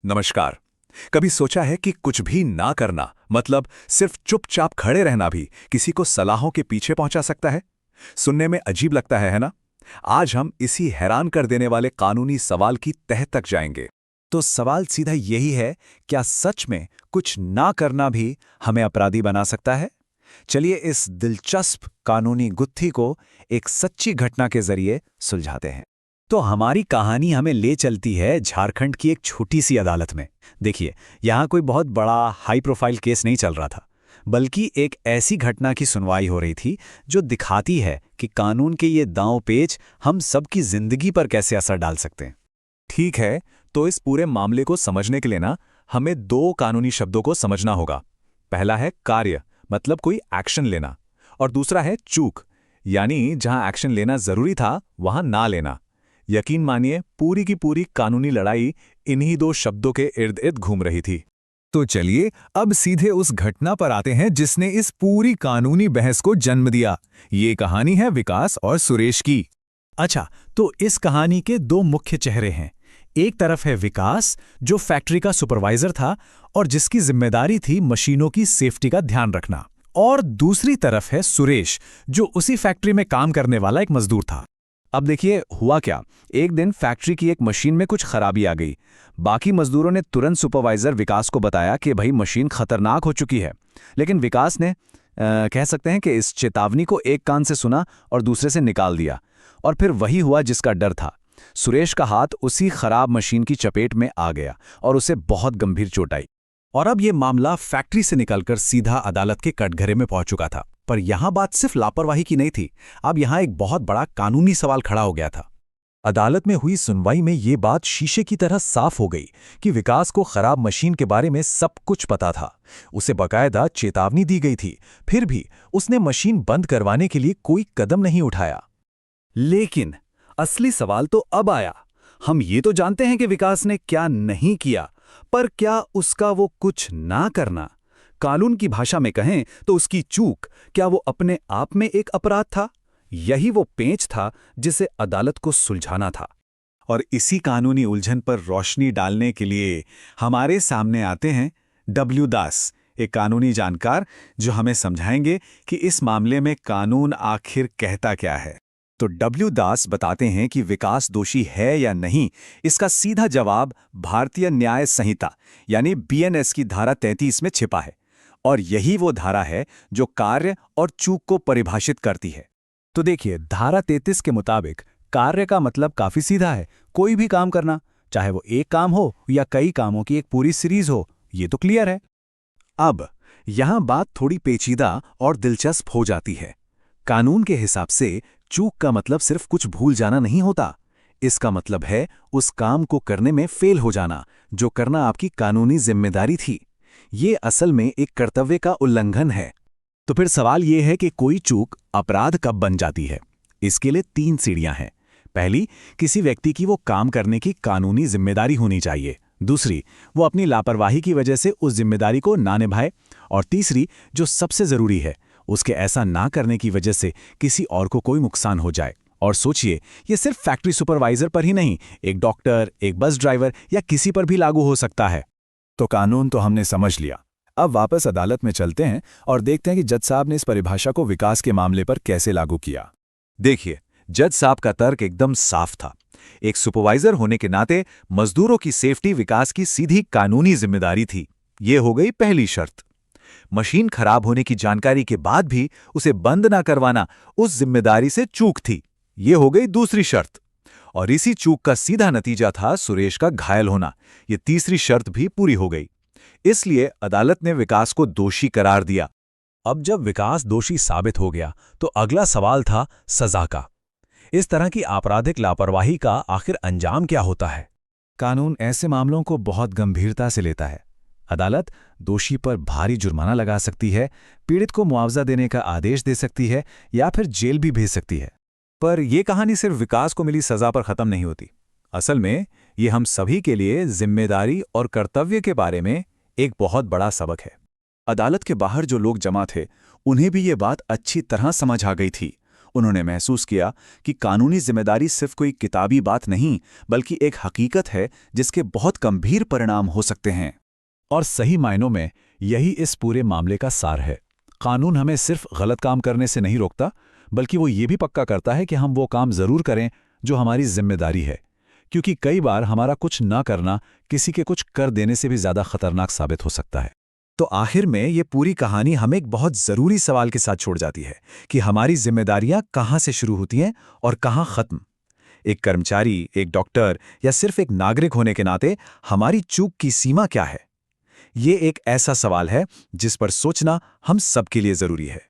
नमस्कार। कभी सोचा है कि कुछ भी ना करना मतलब सिर्फ चुपचाप खड़े रहना भी किसी को सलाहों के पीछे पहुंचा सकता है? सुनने में अजीब लगता है ना? आज हम इसी हैरान कर देने वाले कानूनी सवाल की तह तक जाएंगे। तो सवाल सीधा यही है, क्या सच में कुछ ना करना भी हमें अपराधी बना सकता है? चलिए इस दिलचस्प कानूनी गुत्थी को एक सच्ची घटना के जरिए सुलझाते हैं। तो हमारी कहानी हमें ले चलती है झारखंड की एक छोटी सी अदालत में। देखिए, यहाँ कोई बहुत बड़ा हाई प्रोफाइल केस नहीं चल रहा था, बल्कि एक ऐसी घटना की सुनवाई हो रही थी जो दिखाती है कि कानून के ये दांव पेच हम सबकी जिंदगी पर कैसे असर डाल सकते हैं। ठीक है, तो इस पूरे मामले को समझने के लिए हमें दो कानूनी शब्दों को समझना होगा। पहला है कार्य, मतलब कोई एक्शन लेना, और दूसरा है चूक, यानी जहां एक्शन लेना जरूरी था वहां ना लेना। यकीन मानिए, पूरी की पूरी कानूनी लड़ाई इन्हीं दो शब्दों के इर्द गिर्द घूम रही थी। तो चलिए अब सीधे उस घटना पर आते हैं जिसने इस पूरी कानूनी बहस को जन्म दिया। ये कहानी है विकास और सुरेश की। अच्छा, तो इस कहानी के दो मुख्य चेहरे हैं। एक तरफ है विकास, जो फैक्ट्री का सुपरवाइजर था और जिसकी जिम्मेदारी थी मशीनों की सेफ्टी का ध्यान रखना। और दूसरी तरफ है सुरेश, जो उसी फैक्ट्री में काम करने वाला एक मजदूर था। अब देखिए हुआ क्या, एक दिन फैक्ट्री की एक मशीन में कुछ खराबी आ गई। बाकी मजदूरों ने तुरंत सुपरवाइजर विकास को बताया कि भाई मशीन खतरनाक हो चुकी है। लेकिन विकास ने कह सकते हैं कि इस चेतावनी को एक कान से सुना और दूसरे से निकाल दिया। और फिर वही हुआ जिसका डर था। सुरेश का हाथ उसी खराब मशीन की चपेट में आ गया और उसे बहुत गंभीर चोट आई। और अब यह मामला फैक्ट्री से निकलकर सीधा अदालत के कटघरे में पहुंच चुका था। पर यहां बात सिर्फ लापरवाही की नहीं थी, अब यहां एक बहुत बड़ा कानूनी सवाल खड़ा हो गया था। अदालत में हुई सुनवाई में ये बात शीशे की तरह साफ हो गई कि विकास को खराब मशीन के बारे में सब कुछ पता था। उसे बाकायदा चेतावनी दी गई थी, फिर भी उसने मशीन बंद करवाने के लिए कोई कदम नहीं उठाया। लेकिन असली सवाल तो अब आया। हम ये तो जानते हैं कि विकास ने क्या नहीं किया, पर क्या उसका वो कुछ ना करना, कानून की भाषा में कहें तो उसकी चूक, क्या वो अपने आप में एक अपराध था? यही वो पेंच था जिसे अदालत को सुलझाना था। और इसी कानूनी उलझन पर रोशनी डालने के लिए हमारे सामने आते हैं डब्ल्यू दास, एक कानूनी जानकार जो हमें समझाएंगे कि इस मामले में कानून आखिर कहता क्या है। तो डब्ल्यू दास बताते हैं कि विकास दोषी है या नहीं, इसका सीधा जवाब भारतीय न्याय संहिता यानी बीएनएस की धारा 33 में छिपा है। और यही वो धारा है जो कार्य और चूक को परिभाषित करती है। तो देखिए, धारा 33 के मुताबिक कार्य का मतलब काफी सीधा है, कोई भी काम करना, चाहे वो एक काम हो या कई कामों की एक पूरी सीरीज हो। ये तो क्लियर है। अब यहां बात थोड़ी पेचीदा और दिलचस्प हो जाती है। कानून के हिसाब से चूक का मतलब सिर्फ कुछ भूल जाना नहीं होता। इसका मतलब है उस काम को करने में फेल हो जाना जो करना आपकी कानूनी जिम्मेदारी थी। ये असल में एक कर्तव्य का उल्लंघन है। तो फिर सवाल ये है कि कोई चूक अपराध कब बन जाती है? इसके लिए 3 सीढ़ियां हैं। पहली, किसी व्यक्ति की वो काम करने की कानूनी जिम्मेदारी होनी चाहिए। दूसरी, वो अपनी लापरवाही की वजह से उस जिम्मेदारी को ना निभाए। और तीसरी, जो सबसे जरूरी है, उसके ऐसा ना करने की वजह से किसी और को कोई नुकसान हो जाए। और सोचिए, ये सिर्फ फैक्ट्री सुपरवाइजर पर ही नहीं, एक डॉक्टर, एक बस ड्राइवर या किसी पर भी लागू हो सकता है। तो कानून तो हमने समझ लिया। अब वापस अदालत में चलते हैं और देखते हैं कि जज साहब ने इस परिभाषा को विकास के मामले पर कैसे लागू किया। देखिए, जज साहब का तर्क एकदम साफ था। एक सुपरवाइजर होने के नाते मजदूरों की सेफ्टी विकास की सीधी कानूनी जिम्मेदारी थी। ये हो गई पहली शर्त। मशीन खराब होने की जानकारी के बाद भी उसे बंद ना करवाना उस जिम्मेदारी से चूक थी। ये हो गई दूसरी शर्त। और इसी चूक का सीधा नतीजा था सुरेश का घायल होना। ये तीसरी शर्त भी पूरी हो गई। इसलिए अदालत ने विकास को दोषी करार दिया। अब जब विकास दोषी साबित हो गया तो अगला सवाल था सजा का। इस तरह की आपराधिक लापरवाही का आखिर अंजाम क्या होता है? कानून ऐसे मामलों को बहुत गंभीरता से लेता है। अदालत दोषी पर भारी जुर्माना लगा सकती है, पीड़ित को मुआवजा देने का आदेश दे सकती है या फिर जेल भी भेज सकती है। पर यह कहानी सिर्फ विकास को मिली सजा पर खत्म नहीं होती। असल में ये हम सभी के लिए जिम्मेदारी और कर्तव्य के बारे में एक बहुत बड़ा सबक है। अदालत के बाहर जो लोग जमा थे, उन्हें भी ये बात अच्छी तरह समझ आ गई थी। उन्होंने महसूस किया कि कानूनी जिम्मेदारी सिर्फ कोई किताबी बात नहीं, बल्कि एक हकीकत है जिसके बहुत गंभीर परिणाम हो सकते हैं। और सही मायनों में यही इस पूरे मामले का सार है। कानून हमें सिर्फ गलत काम करने से नहीं रोकता, बल्कि वो ये भी पक्का करता है कि हम वो काम जरूर करें जो हमारी जिम्मेदारी है, क्योंकि कई बार हमारा कुछ ना करना किसी के कुछ कर देने से भी ज्यादा खतरनाक साबित हो सकता है। तो आखिर में ये पूरी कहानी हमें एक बहुत जरूरी सवाल के साथ छोड़ जाती है कि हमारी जिम्मेदारियां कहां से शुरू होती हैं और कहां खत्म। एक कर्मचारी, एक डॉक्टर या सिर्फ एक नागरिक होने के नाते हमारी चूक की सीमा क्या है? ये एक ऐसा सवाल है जिस पर सोचना हम सबके लिए जरूरी है।